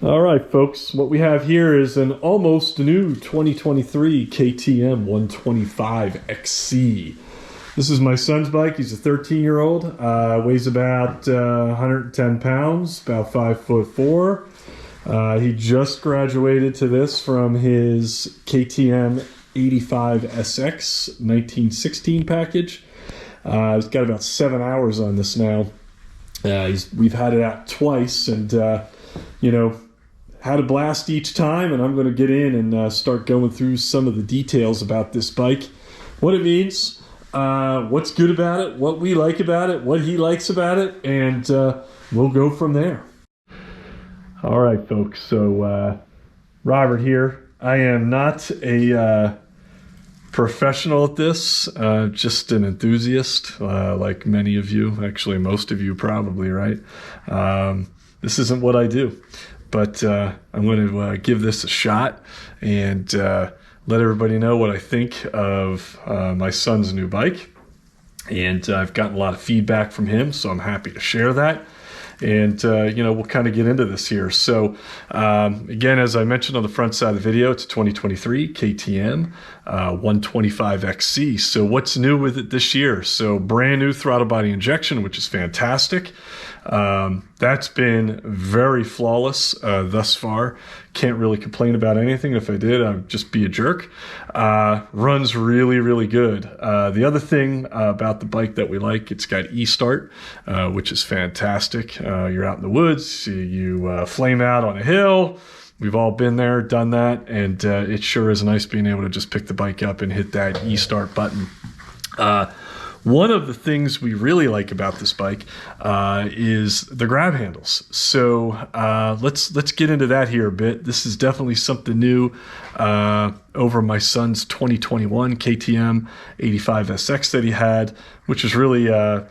All right, folks, what we have here is an almost new 2023 KTM 125 XC. This is my son's bike. He's a 13-year-old, weighs about 110 pounds, about 5'4". He just graduated to this from his KTM 85 SX 1916 package. He's got about 7 hours on this now. We've had it out twice, and had a blast each time, and I'm going to get in and start going through some of the details about this bike, what it means, what's good about it, what we like about it, what he likes about it, and we'll go from there. All right, folks, so Robert here. I am not a professional at this, just an enthusiast, like many of you, actually most of you probably, right? This isn't what I do. But I'm going to give this a shot and let everybody know what I think of my son's new bike. And I've gotten a lot of feedback from him, so I'm happy to share that. And, we'll kind of get into this here. So, again, as I mentioned on the front side of the video, it's a 2023 KTM 125 XC. So what's new with it this year? So brand new throttle body injection, which is fantastic. That's been very flawless thus far. Can't really complain about anything. If I did, I'd just be a jerk. Runs really, really good. The other thing about the bike that we like, it's got e-start, which is fantastic. You're out in the woods, you flame out on a hill. We've all been there, done that, and it sure is nice being able to just pick the bike up and hit that e-start button. One of the things we really like about this bike is the grab handles. So let's get into that here a bit. This is definitely something new over my son's 2021 KTM 85 SX that he had, which is really a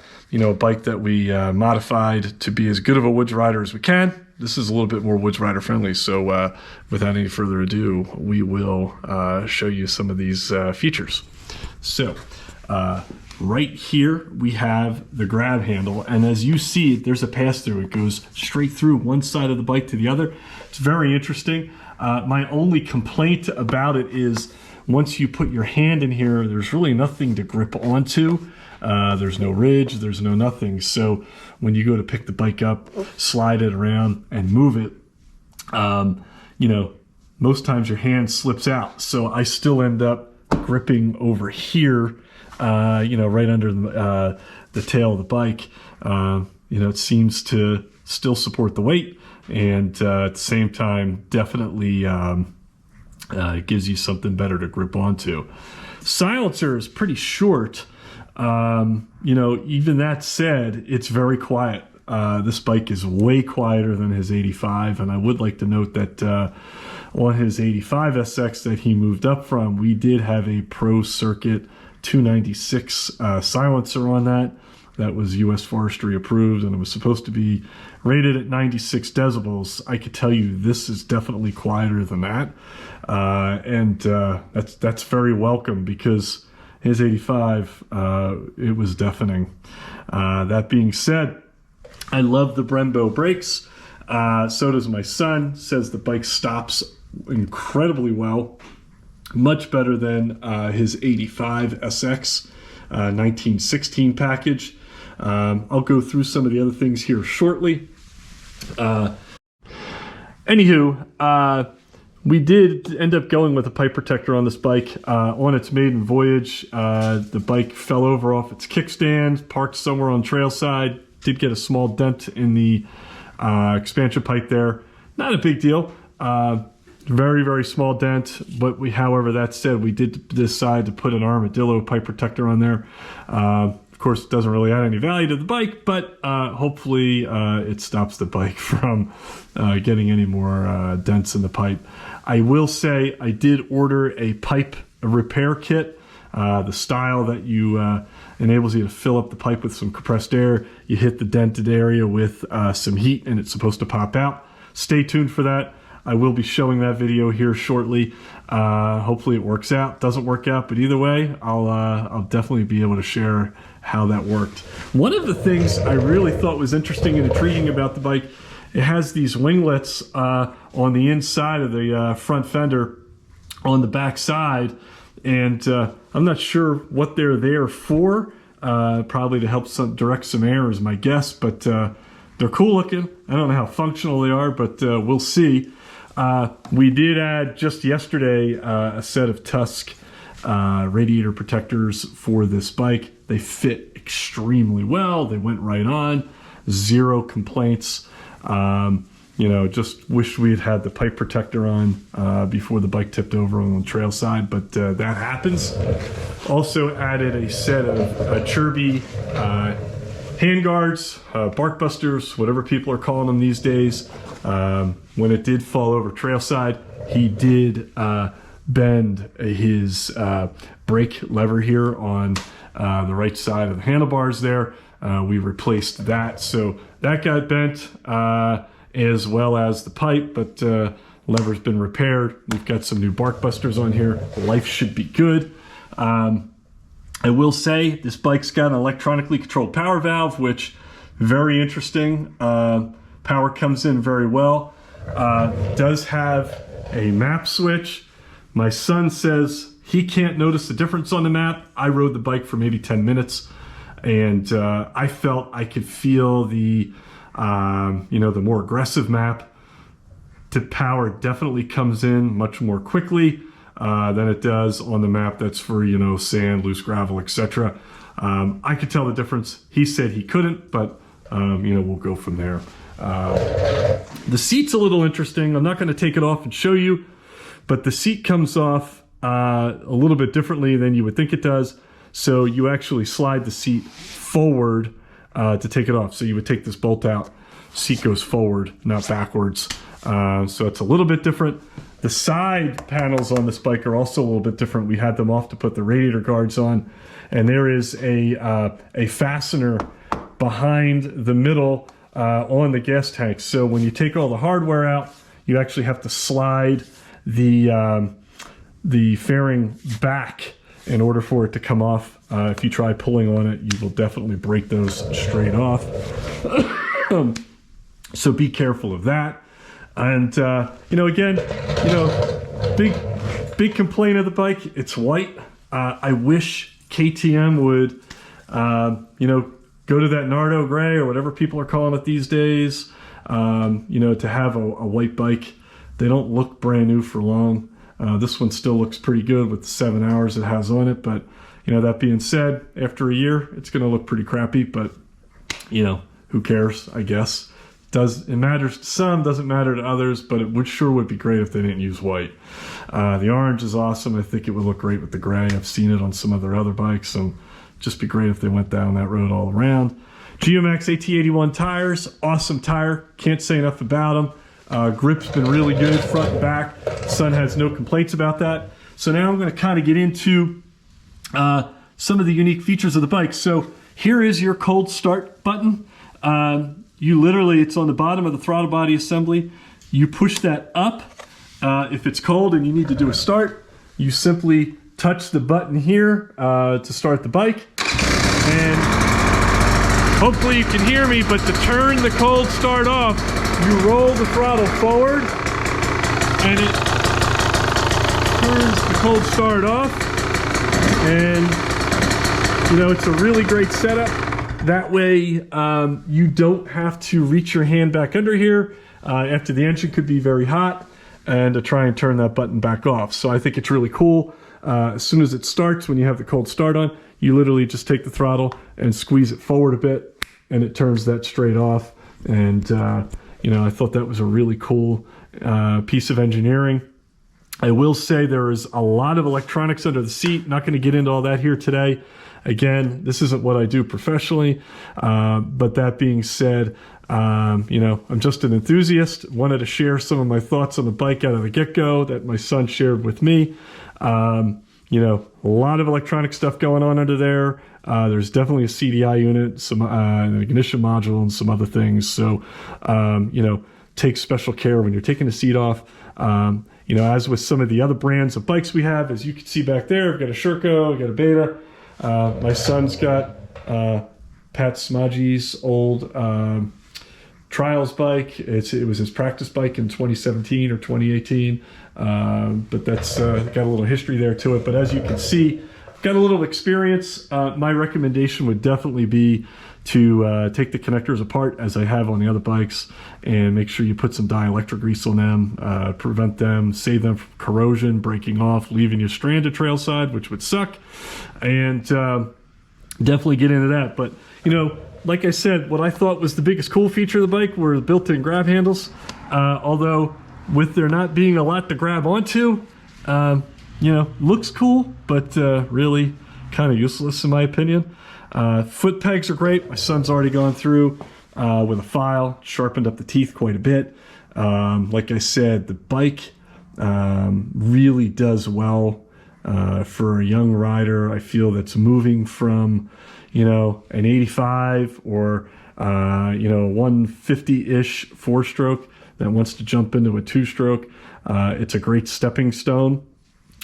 bike that we modified to be as good of a woods rider as we can. This is a little bit more woods rider friendly. So without any further ado, we will show you some of these features. So right here we have the grab handle, and as you see, there's a pass-through. It goes straight through one side of the bike to the other. It's very interesting. My only complaint about it is once you put your hand in here, there's really nothing to grip onto. There's no ridge, there's no nothing. So when you go to pick the bike up, slide it around and move it, most times your hand slips out. So I still end up gripping over here, right under the tail of the bike. It seems to still support the weight, and at the same time, definitely it gives you something better to grip onto. Silencer is pretty short. Even that said, it's very quiet. This bike is way quieter than his 85, and I would like to note that on his 85 SX that he moved up from, we did have a Pro Circuit 296 silencer on that. That was U.S. Forestry approved, and it was supposed to be rated at 96 decibels. I could tell you this is definitely quieter than that, and that's very welcome, because his 85, it was deafening. That being said, I love the Brembo brakes. So does my son. Says the bike stops incredibly well. Much better than his 85 SX 1916 package. I'll go through some of the other things here shortly. We did end up going with a pipe protector on this bike. On its maiden voyage, the bike fell over off its kickstand, parked somewhere on trail side, did get a small dent in the expansion pipe there. Not a big deal. Very, very small dent, but however, that said, we did decide to put an armadillo pipe protector on there. Of course, it doesn't really add any value to the bike, but hopefully it stops the bike from getting any more dents in the pipe. I will say I did order a pipe repair kit, the style that enables you to fill up the pipe with some compressed air. You hit the dented area with some heat, and it's supposed to pop out. Stay tuned for that. I will be showing that video here shortly. Hopefully it works out. Doesn't work out, but either way, I'll definitely be able to share how that worked. One of the things I really thought was interesting and intriguing about the bike it has these winglets on the inside of the front fender on the back side, and I'm not sure what they're there for. Probably to help direct some air is my guess, but they're cool looking. I don't know how functional they are, but we'll see. We did add just yesterday a set of Tusk radiator protectors for this bike. They fit extremely well. They went right on. Zero complaints. You know, just wish we had the pipe protector on before the bike tipped over on the trail side, but that happens. Also added a set of Chirby handguards, bark busters, whatever people are calling them these days. When it did fall over trailside, he did bend his brake lever here on the right side of the handlebars there. We replaced that, so that got bent as well as the pipe, but lever's been repaired. We've got some new bark busters on here. Life should be good. I will say this bike's got an electronically controlled power valve, which very interesting. Power comes in very well. Does have a map switch. My son says he can't notice the difference on the map. I rode the bike for maybe 10 minutes, and I felt I could feel the the more aggressive map. The power definitely comes in much more quickly than it does on the map that's for, sand, loose gravel, etc. I could tell the difference. He said he couldn't, but we'll go from there. The seat's a little interesting. I'm not going to take it off and show you, but the seat comes off a little bit differently than you would think it does. So you actually slide the seat forward to take it off. So you would take this bolt out, seat goes forward, not backwards. So it's a little bit different. The side panels on this bike are also a little bit different. We had them off to put the radiator guards on, and there is a fastener behind the middle on the gas tank. So when you take all the hardware out, you actually have to slide the fairing back in order for it to come off. If you try pulling on it, you will definitely break those straight off. So be careful of that. And again, big complaint of the bike. It's white. I wish KTM would, go to that Nardo gray or whatever people are calling it these days. To have a white bike. They don't look brand new for long. This one still looks pretty good with the 7 hours it has on it. But that being said, after a year, it's going to look pretty crappy. But who cares? I guess. It matters to some, doesn't matter to others, but it sure would be great if they didn't use white. The orange is awesome. I think it would look great with the gray. I've seen it on some of their other bikes, so just be great if they went down that road all around. GeoMax AT81 tires, awesome tire. Can't say enough about them. Grip's been really good, front and back. Son has no complaints about that. So now I'm going to kind of get into some of the unique features of the bike. So here is your cold start button. It's on the bottom of the throttle body assembly. You push that up. If it's cold and you need to do a start, you simply touch the button here to start the bike. And hopefully you can hear me, but to turn the cold start off, you roll the throttle forward and it turns the cold start off. And, it's a really great setup. That way, you don't have to reach your hand back under here after the engine could be very hot and to try and turn that button back off. So I think it's really cool. As soon as it starts, when you have the cold start on, you literally just take the throttle and squeeze it forward a bit and it turns that straight off. And, I thought that was a really cool piece of engineering. I will say there is a lot of electronics under the seat. Not going to get into all that here today. Again, this isn't what I do professionally, but that being said, I'm just an enthusiast. Wanted to share some of my thoughts on the bike out of the get-go that my son shared with me. A lot of electronic stuff going on under there. There's definitely a CDI unit, some an ignition module, and some other things. So, take special care when you're taking the seat off. As with some of the other brands of bikes we have, as you can see back there, I've got a Sherco, I've got a Beta. My son's got Pat Smudgy's old trials bike. It was his practice bike in 2017 or 2018, but that's got a little history there to it. But as you can see, got a little experience. My recommendation would definitely be to take the connectors apart, as I have on the other bikes, and make sure you put some dielectric grease on them, prevent them, save them from corrosion, breaking off, leaving you stranded trailside, which would suck, and definitely get into that. But, like I said, what I thought was the biggest cool feature of the bike were the built-in grab handles, although with there not being a lot to grab onto, looks cool, but really kind of useless in my opinion. Foot pegs are great. My son's already gone through with a file, sharpened up the teeth quite a bit. Like I said, the bike really does well for a young rider. I feel that's moving from, an 85 or, 150-ish four-stroke that wants to jump into a two-stroke. It's a great stepping stone.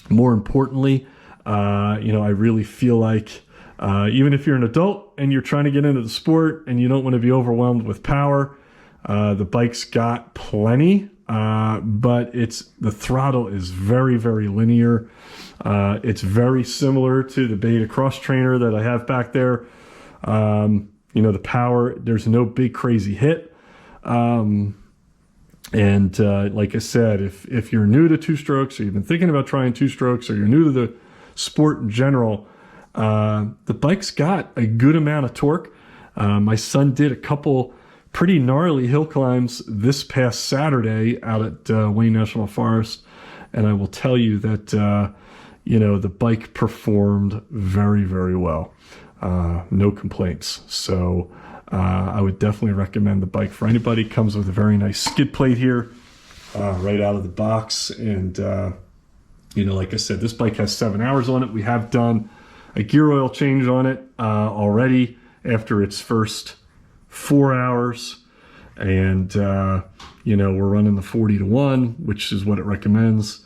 More importantly, I really feel like even if you're an adult and you're trying to get into the sport and you don't want to be overwhelmed with power, the bike's got plenty, but the throttle is very, very linear. It's very similar to the Beta Cross Trainer that I have back there. The power, there's no big crazy hit. Like I said, if you're new to two strokes, or you've been thinking about trying two strokes, or you're new to the sport in general, the bike's got a good amount of torque. My son did a couple pretty gnarly hill climbs this past Saturday out at Wayne National Forest, and I will tell you that the bike performed very, very well. No complaints. So I would definitely recommend the bike for anybody. Comes with a very nice skid plate here right out of the box, and like I said, this bike has 7 hours on it. We have done a gear oil change on it already after its first 4 hours, and we're running the 40-to-1, which is what it recommends,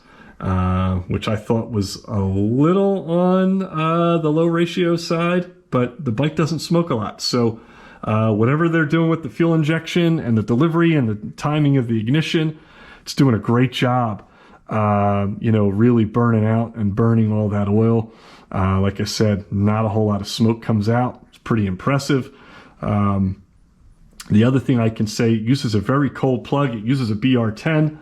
which I thought was a little on the low ratio side, but the bike doesn't smoke a lot. So whatever they're doing with the fuel injection and the delivery and the timing of the ignition, it's doing a great job, really burning out and burning all that oil. Like I said, not a whole lot of smoke comes out. It's pretty impressive. The other thing I can say, it uses a very cold plug. It uses a BR10.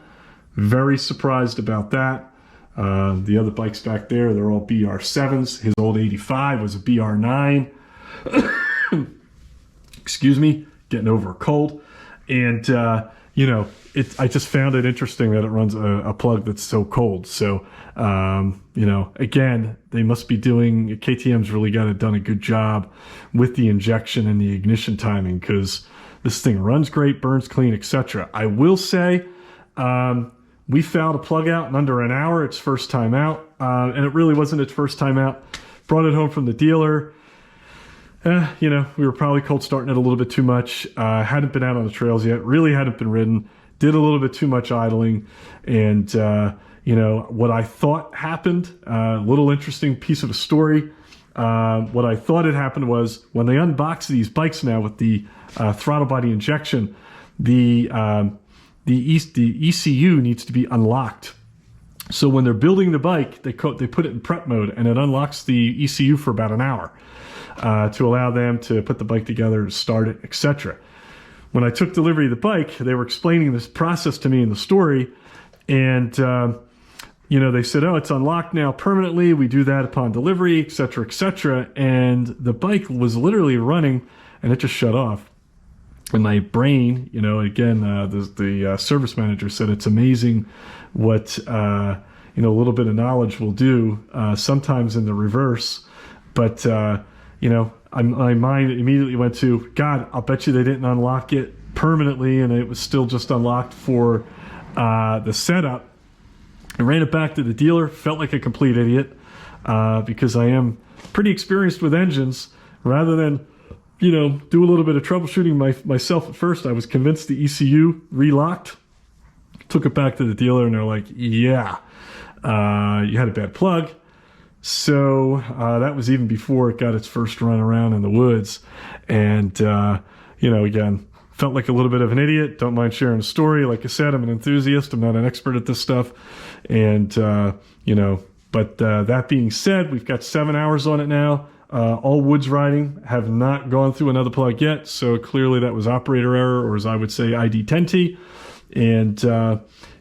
Very surprised about that. The other bikes back there, they're all BR7s. His old 85 was a BR9. Excuse me, getting over a cold. And, I just found it interesting that it runs a plug that's so cold. So, again, they must be KTM's really done a good job with the injection and the ignition timing, because this thing runs great, burns clean, etc. I will say, we fouled a plug out in under an hour. Its first time out, and it really wasn't its first time out. Brought it home from the dealer. We were probably cold starting it a little bit too much. Hadn't been out on the trails yet. Really hadn't been ridden. Did a little bit too much idling, and what I thought happened. Little interesting piece of a story. What I thought had happened was when they unbox these bikes now with the throttle body injection, the ECU needs to be unlocked. So when they're building the bike, they put it in prep mode, and it unlocks the ECU for about an hour to allow them to put the bike together, to start it, etc. When I took delivery of the bike, they were explaining this process to me in the story, and they said, "Oh, it's unlocked now permanently. We do that upon delivery, etc., etc." And the bike was literally running, and it just shut off. In my brain, again, the service manager said it's amazing what a little bit of knowledge will do. Sometimes in the reverse, but my mind immediately went to, God, I'll bet you they didn't unlock it permanently, and it was still just unlocked for the setup. I ran it back to the dealer. Felt like a complete idiot because I am pretty experienced with engines. Rather than do a little bit of troubleshooting myself at first, I was convinced the ECU relocked. Took it back to the dealer, and they're like, yeah, you had a bad plug. So that was even before it got its first run around in the woods. And, again, felt like a little bit of an idiot. Don't mind sharing a story. Like I said, I'm an enthusiast. I'm not an expert at this stuff. And, you know, but that being said, we've got 7 hours on it now. All woods riding, have not gone through another plug yet. So clearly that was operator error, or as I would say, ID10T. And,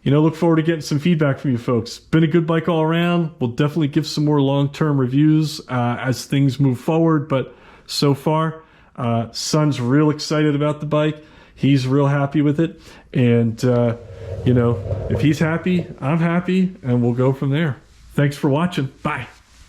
you know, look forward to getting some feedback from you folks. Been a good bike all around. We'll definitely give some more long-term reviews as things move forward. But so far, Son's real excited about the bike. He's real happy with it. And, you know, if he's happy, I'm happy, and we'll go from there. Thanks for watching. Bye.